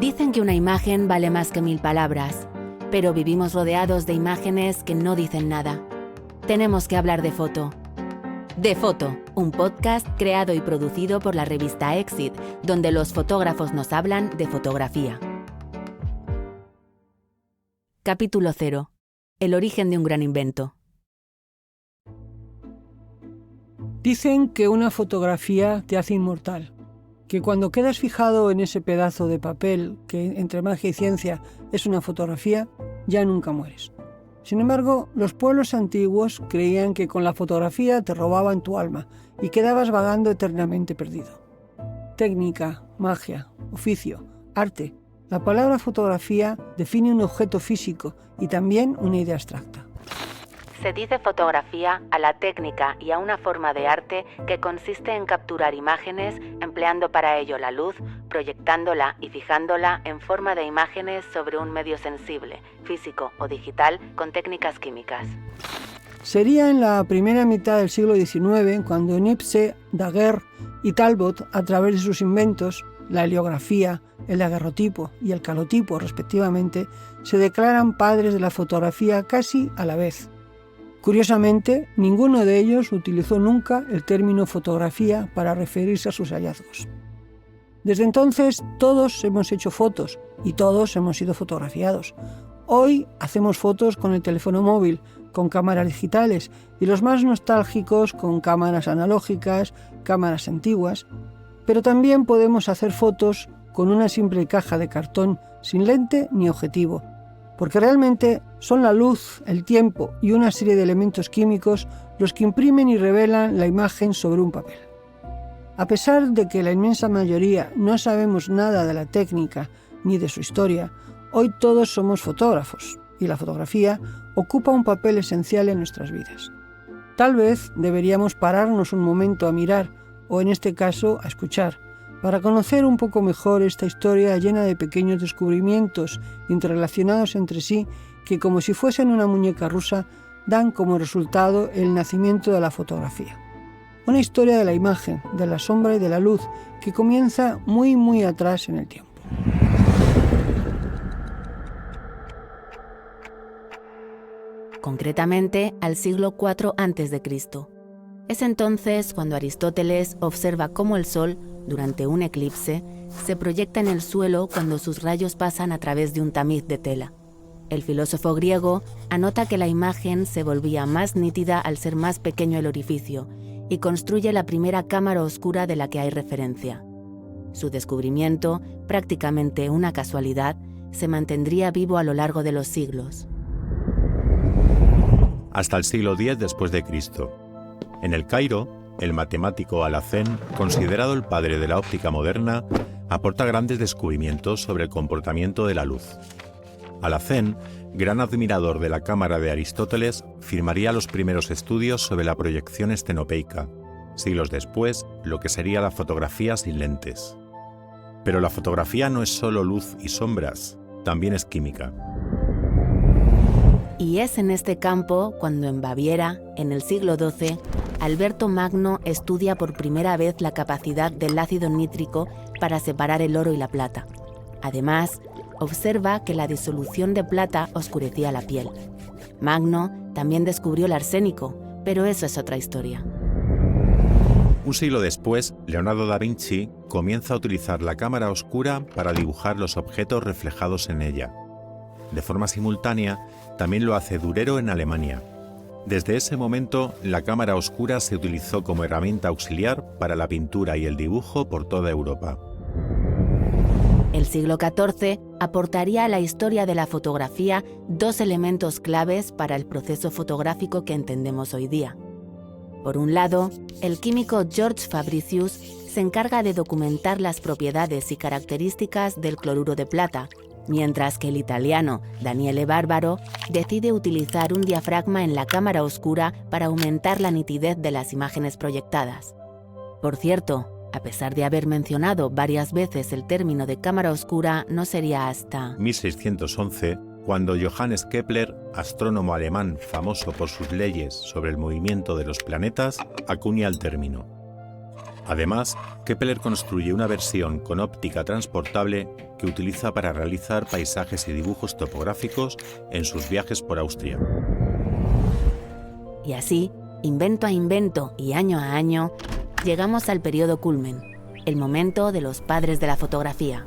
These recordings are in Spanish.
Dicen que una imagen vale más que 1000 palabras, pero vivimos rodeados de imágenes que no dicen nada. Tenemos que hablar de foto. De Foto, un podcast creado y producido por la revista Exit, donde los fotógrafos nos hablan de fotografía. Capítulo 0. El origen de un gran invento. Dicen que una fotografía te hace inmortal, que cuando quedas fijado en ese pedazo de papel que entre magia y ciencia es una fotografía, ya nunca mueres. Sin embargo, los pueblos antiguos creían que con la fotografía te robaban tu alma y quedabas vagando eternamente perdido. Técnica, magia, oficio, arte. La palabra fotografía define un objeto físico y también una idea abstracta. Se dice fotografía a la técnica y a una forma de arte que consiste en capturar imágenes empleando para ello la luz, proyectándola y fijándola en forma de imágenes sobre un medio sensible, físico o digital, con técnicas químicas. Sería en la primera mitad del siglo XIX cuando Niepce, Daguerre y Talbot, a través de sus inventos, la heliografía, el daguerrotipo y el calotipo respectivamente, se declaran padres de la fotografía casi a la vez. Curiosamente, ninguno de ellos utilizó nunca el término fotografía para referirse a sus hallazgos. Desde entonces, todos hemos hecho fotos y todos hemos sido fotografiados. Hoy hacemos fotos con el teléfono móvil, con cámaras digitales y los más nostálgicos con cámaras analógicas, cámaras antiguas, pero también podemos hacer fotos con una simple caja de cartón sin lente ni objetivo, porque realmente son la luz, el tiempo y una serie de elementos químicos los que imprimen y revelan la imagen sobre un papel. A pesar de que la inmensa mayoría no sabemos nada de la técnica ni de su historia, hoy todos somos fotógrafos y la fotografía ocupa un papel esencial en nuestras vidas. Tal vez deberíamos pararnos un momento a mirar, o en este caso a escuchar, para conocer un poco mejor esta historia llena de pequeños descubrimientos interrelacionados entre sí que, como si fuesen una muñeca rusa, dan como resultado el nacimiento de la fotografía. Una historia de la imagen, de la sombra y de la luz que comienza muy atrás en el tiempo. Concretamente al siglo IV a.C. Es entonces cuando Aristóteles observa cómo el Sol, durante un eclipse, se proyecta en el suelo cuando sus rayos pasan a través de un tamiz de tela. El filósofo griego anota que la imagen se volvía más nítida al ser más pequeño el orificio y construye la primera cámara oscura de la que hay referencia. Su descubrimiento, prácticamente una casualidad, se mantendría vivo a lo largo de los siglos. Hasta el siglo X después de Cristo. En el Cairo, el matemático Alhazen, considerado el padre de la óptica moderna, aporta grandes descubrimientos sobre el comportamiento de la luz. Alhazen, gran admirador de la cámara de Aristóteles, firmaría los primeros estudios sobre la proyección estenopeica, siglos después, lo que sería la fotografía sin lentes. Pero la fotografía no es solo luz y sombras, también es química. Y es en este campo cuando en Baviera, en el siglo XII, Alberto Magno estudia por primera vez la capacidad del ácido nítrico para separar el oro y la plata. Además, observa que la disolución de plata oscurecía la piel. Magno también descubrió el arsénico, pero eso es otra historia. Un siglo después, Leonardo da Vinci comienza a utilizar la cámara oscura para dibujar los objetos reflejados en ella. De forma simultánea, también lo hace Durero en Alemania. Desde ese momento, la cámara oscura se utilizó como herramienta auxiliar para la pintura y el dibujo por toda Europa. El siglo XIV aportaría a la historia de la fotografía dos elementos claves para el proceso fotográfico que entendemos hoy día. Por un lado, el químico George Fabricius se encarga de documentar las propiedades y características del cloruro de plata, mientras que el italiano Daniele Barbaro decide utilizar un diafragma en la cámara oscura para aumentar la nitidez de las imágenes proyectadas. Por cierto, a pesar de haber mencionado varias veces el término de cámara oscura, no sería hasta 1611 cuando Johannes Kepler, astrónomo alemán famoso por sus leyes sobre el movimiento de los planetas, acuña el término. Además, Kepler construye una versión con óptica transportable que utiliza para realizar paisajes y dibujos topográficos en sus viajes por Austria. Y así, invento a invento y año a año, llegamos al periodo culmen, el momento de los padres de la fotografía.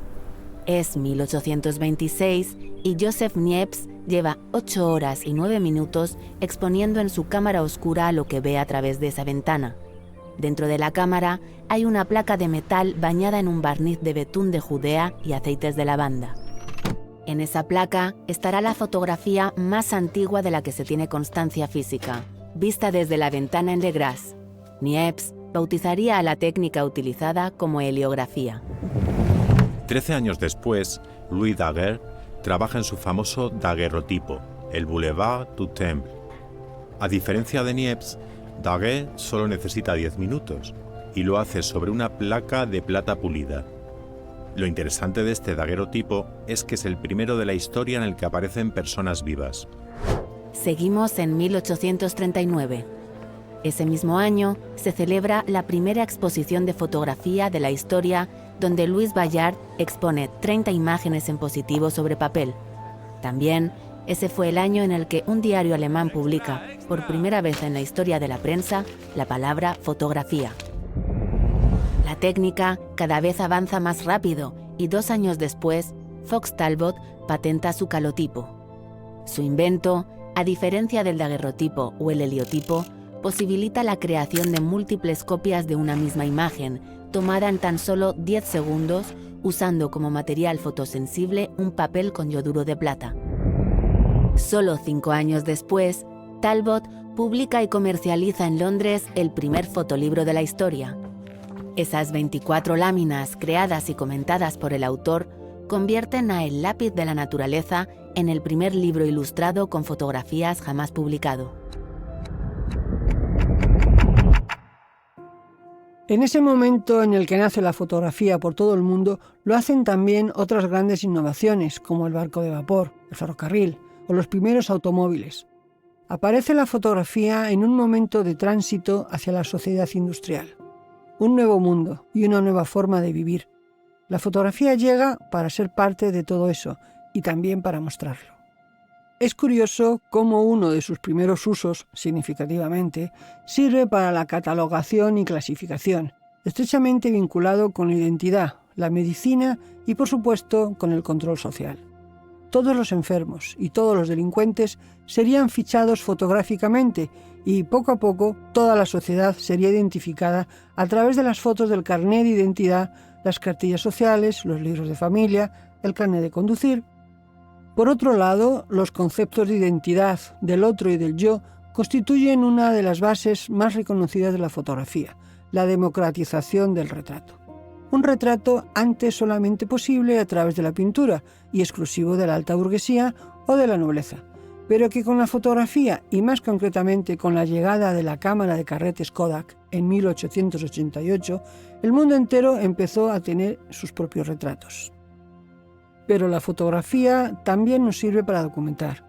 Es 1826 y Joseph Niepce lleva 8 horas y 9 minutos exponiendo en su cámara oscura lo que ve a través de esa ventana. Dentro de la cámara hay una placa de metal bañada en un barniz de betún de Judea y aceites de lavanda. En esa placa estará la fotografía más antigua de la que se tiene constancia física, vista desde la ventana en Legras. Niepce bautizaría a la técnica utilizada como heliografía. 13 años después, Louis Daguerre trabaja en su famoso daguerrotipo, el Boulevard du Temple. A diferencia de Niepce, Daguerre solo necesita 10 minutos y lo hace sobre una placa de plata pulida. Lo interesante de este daguerrotipo es que es el primero de la historia en el que aparecen personas vivas. Seguimos en 1839. Ese mismo año se celebra la primera exposición de fotografía de la historia, donde Louis Bayard expone 30 imágenes en positivo sobre papel. También ese fue el año en el que un diario alemán publica, por primera vez en la historia de la prensa, la palabra fotografía. La técnica cada vez avanza más rápido y 2 años después, Fox Talbot patenta su calotipo. Su invento, a diferencia del daguerrotipo o el heliotipo, posibilita la creación de múltiples copias de una misma imagen, tomada en tan solo 10 segundos, usando como material fotosensible un papel con yoduro de plata. Solo 5 años después, Talbot publica y comercializa en Londres el primer fotolibro de la historia. Esas 24 láminas creadas y comentadas por el autor convierten a El lápiz de la naturaleza en el primer libro ilustrado con fotografías jamás publicado. En ese momento en el que nace la fotografía por todo el mundo, lo hacen también otras grandes innovaciones, como el barco de vapor, el ferrocarril o los primeros automóviles. Aparece la fotografía en un momento de tránsito hacia la sociedad industrial. Un nuevo mundo y una nueva forma de vivir. La fotografía llega para ser parte de todo eso y también para mostrarlo. Es curioso cómo uno de sus primeros usos, significativamente, sirve para la catalogación y clasificación, estrechamente vinculado con la identidad, la medicina y, por supuesto, con el control social. Todos los enfermos y todos los delincuentes serían fichados fotográficamente y, poco a poco, toda la sociedad sería identificada a través de las fotos del carnet de identidad, las cartillas sociales, los libros de familia, el carnet de conducir. Por otro lado, los conceptos de identidad, del otro y del yo constituyen una de las bases más reconocidas de la fotografía, la democratización del retrato. Un retrato antes solamente posible a través de la pintura y exclusivo de la alta burguesía o de la nobleza, pero que con la fotografía y más concretamente con la llegada de la cámara de carretes Kodak en 1888, el mundo entero empezó a tener sus propios retratos. Pero la fotografía también nos sirve para documentar.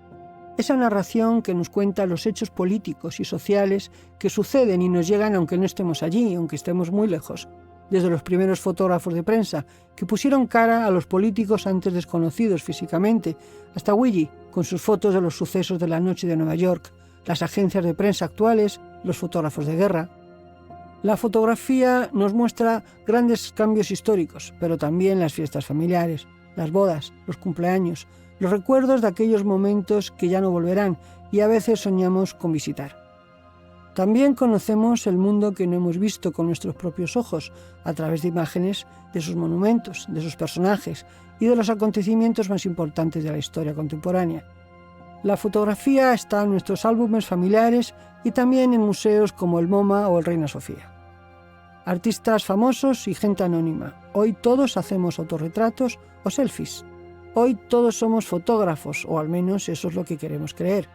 Esa narración que nos cuenta los hechos políticos y sociales que suceden y nos llegan aunque no estemos allí, aunque estemos muy lejos. Desde los primeros fotógrafos de prensa que pusieron cara a los políticos antes desconocidos físicamente, hasta Willy con sus fotos de los sucesos de la noche de Nueva York, las agencias de prensa actuales, los fotógrafos de guerra. La fotografía nos muestra grandes cambios históricos, pero también las fiestas familiares, las bodas, los cumpleaños, los recuerdos de aquellos momentos que ya no volverán y a veces soñamos con visitar. También conocemos el mundo que no hemos visto con nuestros propios ojos a través de imágenes de sus monumentos, de sus personajes y de los acontecimientos más importantes de la historia contemporánea. La fotografía está en nuestros álbumes familiares y también en museos como el MoMA o el Reina Sofía. Artistas famosos y gente anónima. Hoy todos hacemos autorretratos o selfies. Hoy todos somos fotógrafos, o al menos eso es lo que queremos creer.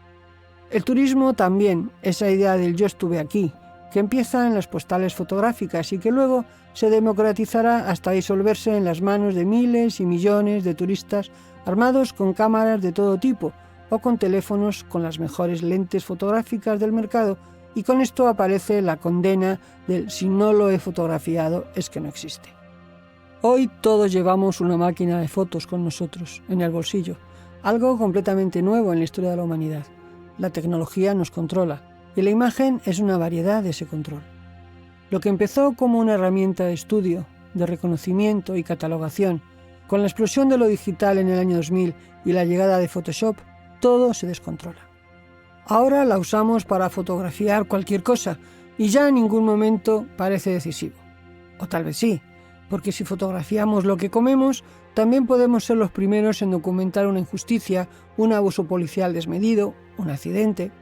El turismo también, esa idea del yo estuve aquí, que empieza en las postales fotográficas y que luego se democratizará hasta disolverse en las manos de miles y millones de turistas armados con cámaras de todo tipo o con teléfonos con las mejores lentes fotográficas del mercado y con esto aparece la condena del si no lo he fotografiado es que no existe. Hoy todos llevamos una máquina de fotos con nosotros, en el bolsillo, algo completamente nuevo en la historia de la humanidad. La tecnología nos controla y la imagen es una variedad de ese control. Lo que empezó como una herramienta de estudio, de reconocimiento y catalogación, con la explosión de lo digital en el año 2000 y la llegada de Photoshop, todo se descontrola. Ahora la usamos para fotografiar cualquier cosa y ya en ningún momento parece decisivo. O tal vez sí, porque si fotografiamos lo que comemos, también podemos ser los primeros en documentar una injusticia, un abuso policial desmedido, un accidente.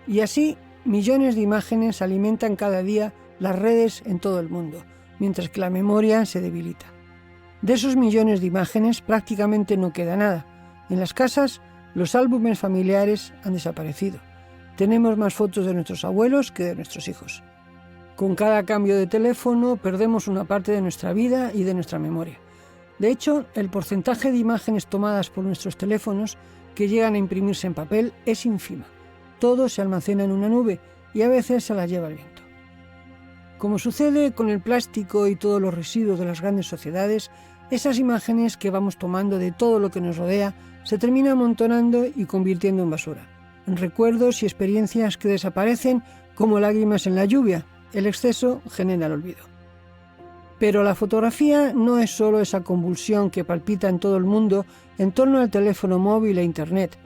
Y así, millones de imágenes alimentan cada día las redes en todo el mundo, mientras que la memoria se debilita. De esos millones de imágenes prácticamente no queda nada. En las casas, los álbumes familiares han desaparecido. Tenemos más fotos de nuestros abuelos que de nuestros hijos. Con cada cambio de teléfono perdemos una parte de nuestra vida y de nuestra memoria. De hecho, el porcentaje de imágenes tomadas por nuestros teléfonos que llegan a imprimirse en papel es ínfima. Todo se almacena en una nube y a veces se las lleva el viento. Como sucede con el plástico y todos los residuos de las grandes sociedades, esas imágenes que vamos tomando de todo lo que nos rodea se terminan amontonando y convirtiendo en basura, en recuerdos y experiencias que desaparecen como lágrimas en la lluvia. El exceso genera el olvido. Pero la fotografía no es solo esa convulsión que palpita en todo el mundo en torno al teléfono móvil e Internet.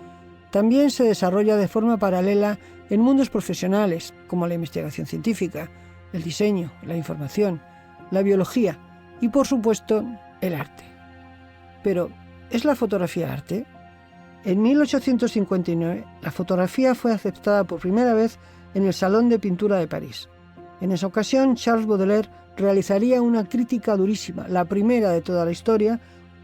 También se desarrolla de forma paralela en mundos profesionales como la investigación científica, el diseño, la información, la biología y, por supuesto, el arte. Pero, ¿es la fotografía arte? En 1859, la fotografía fue aceptada por primera vez en el Salón de Pintura de París. En esa ocasión, Charles Baudelaire realizaría una crítica durísima, la primera de toda la historia,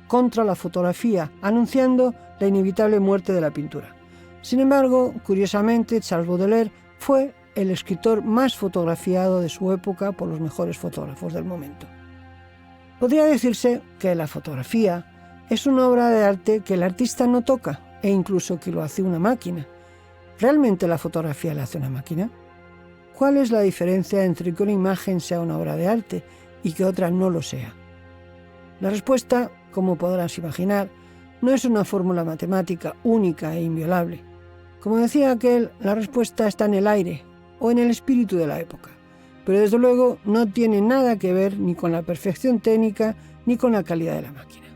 contra la fotografía, anunciando la inevitable muerte de la pintura. Sin embargo, curiosamente, Charles Baudelaire fue el escritor más fotografiado de su época por los mejores fotógrafos del momento. Podría decirse que la fotografía es una obra de arte que el artista no toca e incluso que lo hace una máquina. ¿Realmente la fotografía la hace una máquina? ¿Cuál es la diferencia entre que una imagen sea una obra de arte y que otra no lo sea? La respuesta, como podrás imaginar, no es una fórmula matemática única e inviolable. Como decía aquel, la respuesta está en el aire o en el espíritu de la época, pero desde luego no tiene nada que ver ni con la perfección técnica ni con la calidad de la máquina.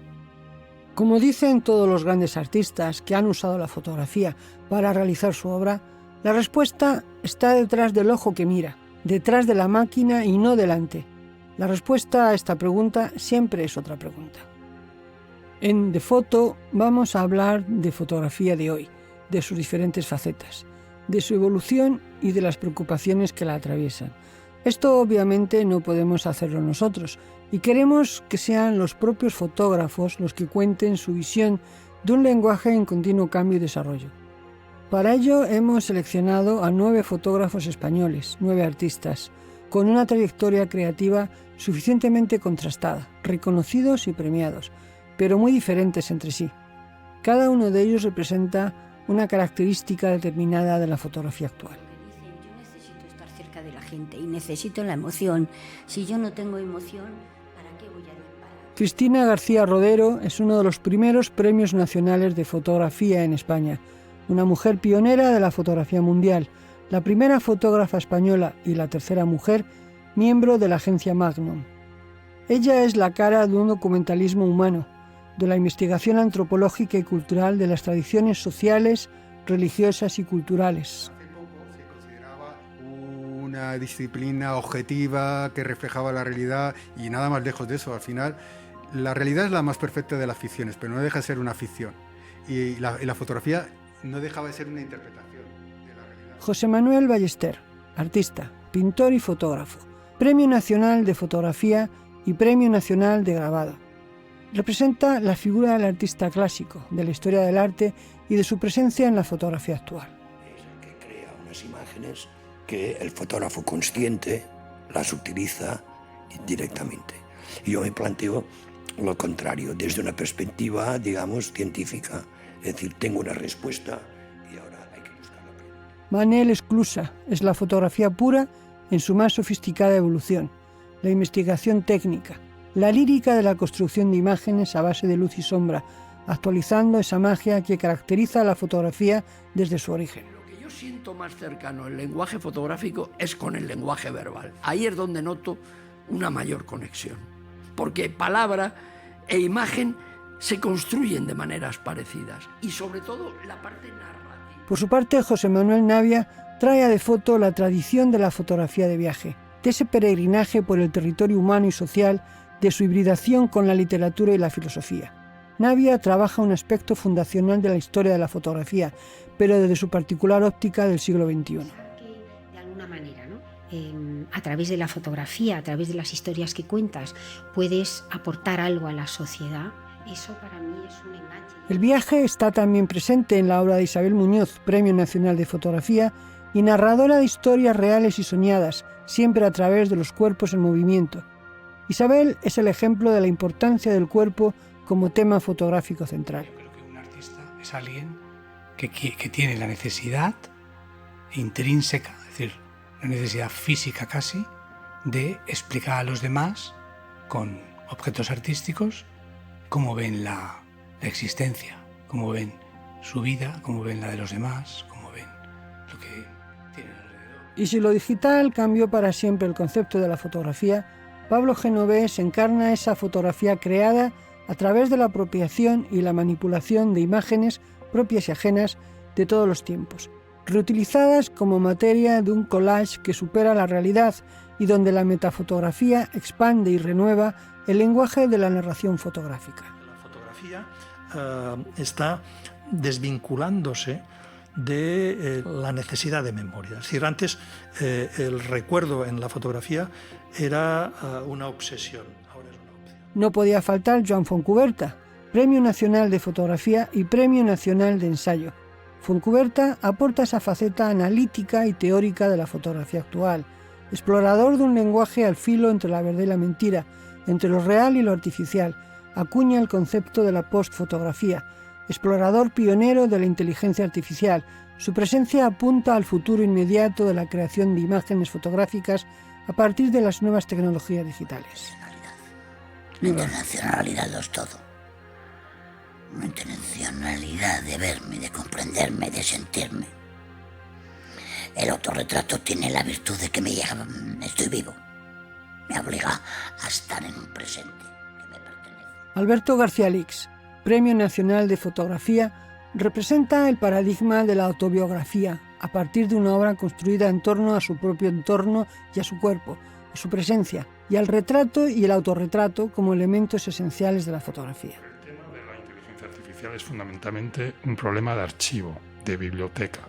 Como dicen todos los grandes artistas que han usado la fotografía para realizar su obra, la respuesta está detrás del ojo que mira, detrás de la máquina y no delante. La respuesta a esta pregunta siempre es otra pregunta. En The Photo vamos a hablar de fotografía de hoy, de sus diferentes facetas, de su evolución y de las preocupaciones que la atraviesan. Esto obviamente no podemos hacerlo nosotros y queremos que sean los propios fotógrafos los que cuenten su visión de un lenguaje en continuo cambio y desarrollo. Para ello hemos seleccionado a 9 fotógrafos españoles, 9 artistas, con una trayectoria creativa suficientemente contrastada, reconocidos y premiados, pero muy diferentes entre sí. Cada uno de ellos representa una característica determinada de la fotografía actual. Yo necesito estar cerca de la gente y necesito la emoción. Si yo no tengo emoción, ¿para qué voy a disparar? Cristina García Rodero es uno de los primeros premios nacionales de fotografía en España, una mujer pionera de la fotografía mundial, la primera fotógrafa española y la tercera mujer miembro de la agencia Magnum. Ella es la cara de un documentalismo humano, de la investigación antropológica y cultural de las tradiciones sociales, religiosas y culturales. Hace poco se consideraba una disciplina objetiva que reflejaba la realidad y nada más lejos de eso. Al final, la realidad es la más perfecta de las ficciones, pero no deja de ser una ficción. Y la fotografía no dejaba de ser una interpretación de la realidad. José Manuel Ballester, artista, pintor y fotógrafo, Premio Nacional de Fotografía y Premio Nacional de Grabado. Representa la figura del artista clásico, de la historia del arte y de su presencia en la fotografía actual. Es el que crea unas imágenes que el fotógrafo consciente las utiliza directamente. Y yo me planteo lo contrario, desde una perspectiva, digamos, científica. Es decir, tengo una respuesta y ahora hay que buscarla. Manel Esclusa es la fotografía pura en su más sofisticada evolución, la investigación técnica, la lírica de la construcción de imágenes a base de luz y sombra, actualizando esa magia que caracteriza a la fotografía desde su origen. Lo que yo siento más cercano al lenguaje fotográfico es con el lenguaje verbal. Ahí es donde noto una mayor conexión, porque palabra e imagen se construyen de maneras parecidas y sobre todo la parte narrativa. Por su parte, José Manuel Navia trae a de foto la tradición de la fotografía de viaje, de ese peregrinaje por el territorio humano y social, de su hibridación con la literatura y la filosofía. Navia trabaja un aspecto fundacional de la historia de la fotografía, pero desde su particular óptica del siglo XXI. De alguna manera, ¿no? A través de la fotografía, a través de las historias que cuentas, puedes aportar algo a la sociedad. Eso para mí es un enganche. El viaje está también presente en la obra de Isabel Muñoz, Premio Nacional de Fotografía, y narradora de historias reales y soñadas, siempre a través de los cuerpos en movimiento. Isabel es el ejemplo de la importancia del cuerpo como tema fotográfico central. Yo creo que un artista es alguien que tiene la necesidad intrínseca, es decir, la necesidad física casi, de explicar a los demás con objetos artísticos cómo ven la existencia, cómo ven su vida, cómo ven la de los demás, cómo ven lo que tienen alrededor. Y si lo digital cambió para siempre el concepto de la fotografía, Pablo Genovés encarna esa fotografía creada a través de la apropiación y la manipulación de imágenes propias y ajenas de todos los tiempos, reutilizadas como materia de un collage que supera la realidad y donde la metafotografía expande y renueva el lenguaje de la narración fotográfica. La fotografía está desvinculándose de la necesidad de memoria. Es decir, antes el recuerdo en la fotografía era una obsesión, ahora es una opción. No podía faltar Joan Fontcuberta, Premio Nacional de Fotografía y Premio Nacional de Ensayo. Fontcuberta aporta esa faceta analítica y teórica de la fotografía actual, explorador de un lenguaje al filo entre la verdad y la mentira, entre lo real y lo artificial, acuña el concepto de la postfotografía, explorador pionero de la inteligencia artificial. Su presencia apunta al futuro inmediato de la creación de imágenes fotográficas a partir de las nuevas tecnologías digitales. La internacionalidad lo es todo. Una internacionalidad de verme, de comprenderme, de sentirme. El autorretrato tiene la virtud de que me llega, estoy vivo. Me obliga a estar en un presente que me pertenece. Alberto García Lix, Premio Nacional de Fotografía, representa el paradigma de la autobiografía a partir de una obra construida en torno a su propio entorno y a su cuerpo, a su presencia, y al retrato y el autorretrato como elementos esenciales de la fotografía. El tema de la inteligencia artificial es fundamentalmente un problema de archivo, de biblioteca.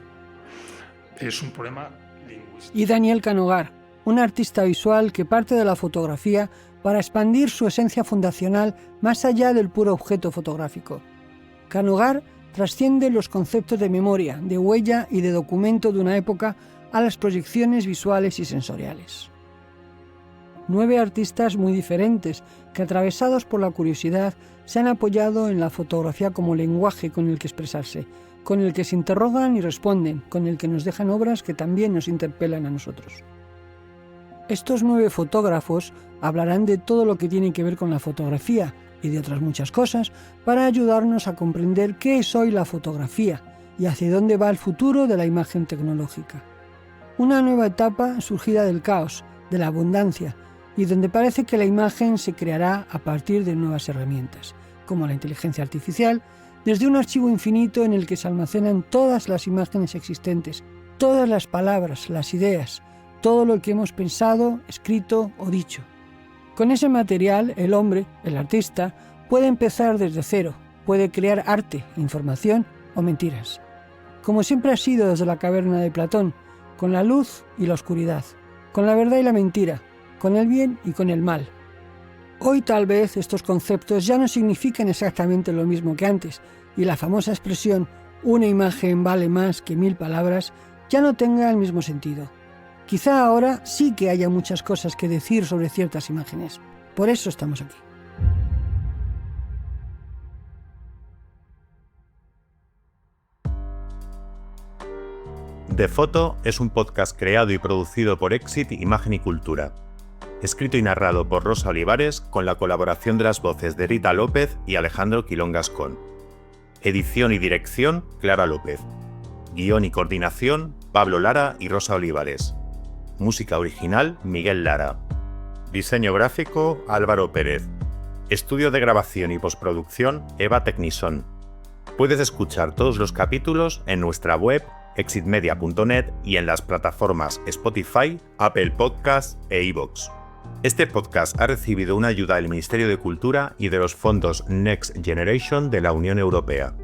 Es un problema lingüístico. Y Daniel Canogar, un artista visual que parte de la fotografía para expandir su esencia fundacional más allá del puro objeto fotográfico. Canogar trasciende los conceptos de memoria, de huella y de documento de una época a las proyecciones visuales y sensoriales. 9 artistas muy diferentes que, atravesados por la curiosidad, se han apoyado en la fotografía como lenguaje con el que expresarse, con el que se interrogan y responden, con el que nos dejan obras que también nos interpelan a nosotros. Estos 9 fotógrafos hablarán de todo lo que tiene que ver con la fotografía y de otras muchas cosas para ayudarnos a comprender qué es hoy la fotografía y hacia dónde va el futuro de la imagen tecnológica. Una nueva etapa surgida del caos, de la abundancia, y donde parece que la imagen se creará a partir de nuevas herramientas, como la inteligencia artificial, desde un archivo infinito en el que se almacenan todas las imágenes existentes, todas las palabras, las ideas, todo lo que hemos pensado, escrito o dicho. Con ese material, el hombre, el artista, puede empezar desde cero, puede crear arte, información o mentiras. Como siempre ha sido desde la caverna de Platón, con la luz y la oscuridad, con la verdad y la mentira, con el bien y con el mal. Hoy tal vez estos conceptos ya no significan exactamente lo mismo que antes, y la famosa expresión «una imagen vale más que 1000 palabras» ya no tenga el mismo sentido. Quizá ahora sí que haya muchas cosas que decir sobre ciertas imágenes. Por eso estamos aquí. De Foto es un podcast creado y producido por Exit Imagen y Cultura. Escrito y narrado por Rosa Olivares con la colaboración de las voces de Rita López y Alejandro Quilón Gascón. Edición y dirección, Clara López. Guión y coordinación, Pablo Lara y Rosa Olivares. Música original, Miguel Lara. Diseño gráfico, Álvaro Pérez. Estudio de grabación y postproducción, Eva Technison. Puedes escuchar todos los capítulos en nuestra web exitmedia.net y en las plataformas Spotify, Apple Podcasts e iVoox. Este podcast ha recibido una ayuda del Ministerio de Cultura y de los fondos Next Generation de la Unión Europea.